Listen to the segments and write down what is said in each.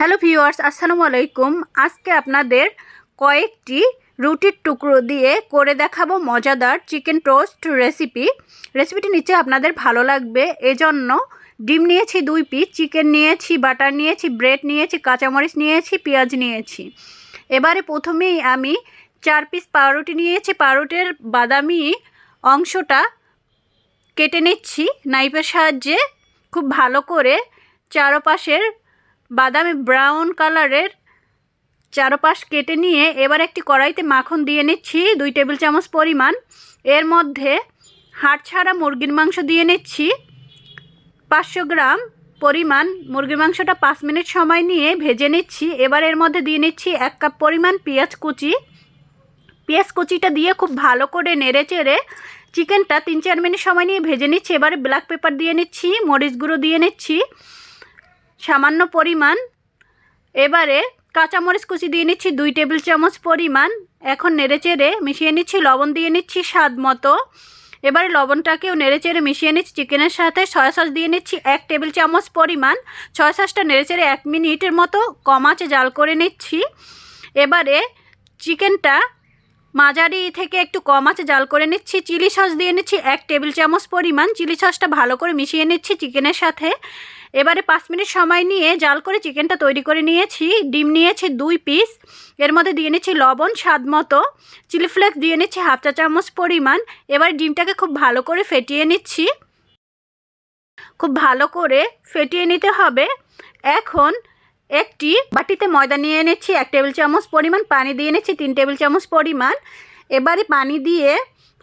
Hello viewers, আসসালামু আলাইকুম। আজকে আপনাদের কয়েকটি রুটির টুকরো দিয়ে করে দেখাবো মজাদার চিকেন টোস্ট রেসিপিটি নিচে আপনাদের ভালো লাগবে। এজন্য ডিম নিয়েছি 2 পিস, চিকেন নিয়েছি, বাটার নিয়েছি, ব্রেড নিয়েছি, কাঁচামরিচ নিয়েছি, পেঁয়াজ নিয়েছি। এবারে প্রথমেই আমি 4 পিস পাউরুটি নিয়েছি। পাউরুটির বাদামি অংশটা কেটে নিচ্ছি নাইফের সাহায্যে। খুব ভালো করে চারপাশের বাদামি ব্রাউন কালারের চারপাশ কেটে নিয়ে এবার একটি কড়াইতে মাখন দিয়ে নিচ্ছি 2 টেবিল চামচ পরিমাণ। এর মধ্যে হাড় ছাড়া মুরগির মাংস দিয়ে নিচ্ছি 500 গ্রাম পরিমাণ। মুরগির মাংসটা 5 মিনিট সময় নিয়ে ভেজে নিচ্ছি। এবার এর মধ্যে দিয়ে নিচ্ছি 1 কাপ পরিমাণ পেঁয়াজ কুচিটা দিয়ে খুব ভালো করে নেড়ে চেড়ে চিকেনটা 3-4 মিনিট সময় নিয়ে ভেজে নিচ্ছি। এবারে ব্ল্যাক পেপার দিয়ে নিচ্ছি, মরিচ গুঁড়ো দিয়ে নিচ্ছি সামান্য পরিমাণ। এবারে কাঁচামরিচ কুচি দিয়ে নিচ্ছি 2 টেবিল চামচ পরিমাণ। এখন নেড়েচেড়ে মিশিয়ে নিচ্ছি, লবণ দিয়ে নিচ্ছি স্বাদ মতো। এবারে লবণটাকেও নেড়েচেড়ে মিশিয়ে নিচ্ছি চিকেনের সাথে। সয়া সস দিয়ে নিচ্ছি 1 টেবিল চামচ পরিমাণ। সয়া সসটা নেড়েচেড়ে 1 মিনিটের মতো কম আঁচে জাল করে নিচ্ছি। এবারে চিকেনটা মাঝারি থেকে একটু কম আঁচে জাল করে নিচ্ছি। চিলি সস দিয়ে নিচ্ছি 1 টেবিল চামচ পরিমাণ। চিলি সসটা ভালো করে মিশিয়ে নিচ্ছি চিকেনের সাথে। এবারে 5 মিনিট সময় নিয়ে জাল করে চিকেনটা তৈরি করে নিয়েছি। ডিম নিয়েছি 2 পিস, এর মধ্যে দিয়ে নিচ্ছি লবণ স্বাদ মতো, চিলি ফ্লেক্স দিয়ে নিচ্ছি হাফ চা চামচ পরিমাণ। এবার ডিমটাকে খুব ভালো করে ফেটিয়ে নিচ্ছি, খুব ভালো করে ফেটিয়ে নিতে হবে। এখন একটি বাটিতে ময়দা নিয়ে নিচ্ছি 1 টেবিল চামচ পরিমাণ, পানি দিয়ে নিচ্ছি 3 টেবিল চামচ পরিমাণ। এবারে পানি দিয়ে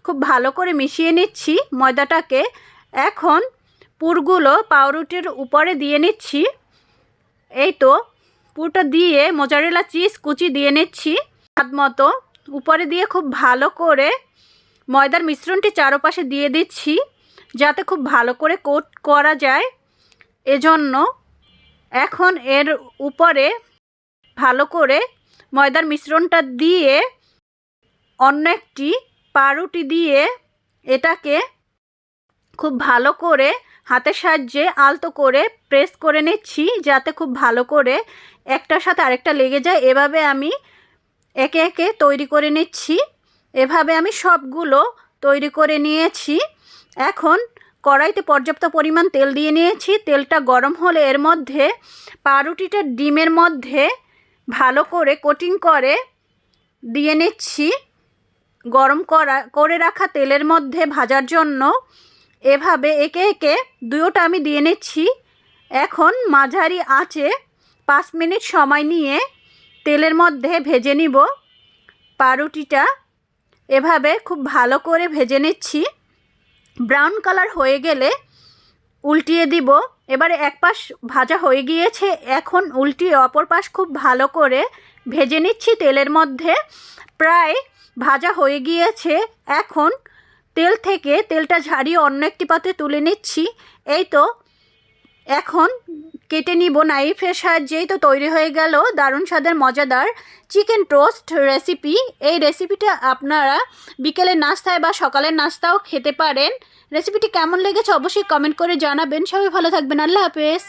খুব ভালো করে মিশিয়ে নিচ্ছি ময়দাটাকে। এখন পুরগুলো পাউরুটির উপরে দিয়ে নিচ্ছি। এই তো পুরটা দিয়ে মোজারেলা চিজ কুচি দিয়ে নিচ্ছি স্বাদ মতো। উপরে দিয়ে খুব ভালো করে ময়দার মিশ্রণটি চারপাশে দিয়ে দিচ্ছি যাতে খুব ভালো করে কোট করা যায় এজন্য। এখন এর উপরে ভালো করে ময়দার মিশ্রণটা দিয়ে অন্য একটি পাউরুটি দিয়ে এটাকে খুব ভালো করে হাতের সাহায্যে আলতো করে প্রেস করে নিচ্ছি যাতে খুব ভালো করে একটার সাথে আরেকটা লেগে যায়। এভাবে আমি একে একে তৈরি করে নিচ্ছি। এভাবে আমি সবগুলো তৈরি করে নিয়েছি। এখন কড়াইতে পর্যাপ্ত পরিমাণ তেল দিয়ে নিয়েছি। তেলটা গরম হলে এর মধ্যে পাউরুটিটা ডিমের মধ্যে ভালো করে কোটিং করে দিয়ে নিচ্ছি গরম করে রাখা তেলের মধ্যে ভাজার জন্য। এভাবে একে একে দুটোটা আমি দিয়ে নিচ্ছি। এখন মাঝারি আঁচে 5 মিনিট সময় নিয়ে তেলের মধ্যে ভেজে নিব পাউরুটিটা। এভাবে খুব ভালো করে ভেজে নিচ্ছি। ব্রাউন কালার হয়ে গেলে উল্টিয়ে দিব। এবারে এক পাশ ভাজা হয়ে গিয়েছে, এখন উল্টিয়ে অপর পাশ খুব ভালো করে ভেজে নিচ্ছি তেলের মধ্যে। প্রায় ভাজা হয়ে গিয়েছে। এখন তেল থেকে তেলটা ঝারিয়ে অন্য একটি পাত্রে তুলে নিচ্ছি। এই তো এখন কেটে নিব নাইফের সাহায্যেই। তো তৈরি হয়ে গেল দারুণ স্বাদের মজাদার চিকেন টোস্ট রেসিপি। এই রেসিপিটা আপনারা বিকেলের নাস্তায় বা সকালের নাস্তাও খেতে পারেন। রেসিপিটি কেমন লেগেছে অবশ্যই কমেন্ট করে জানাবেন। সবাই ভালো থাকবেন। আল্লাহ হাফেজ।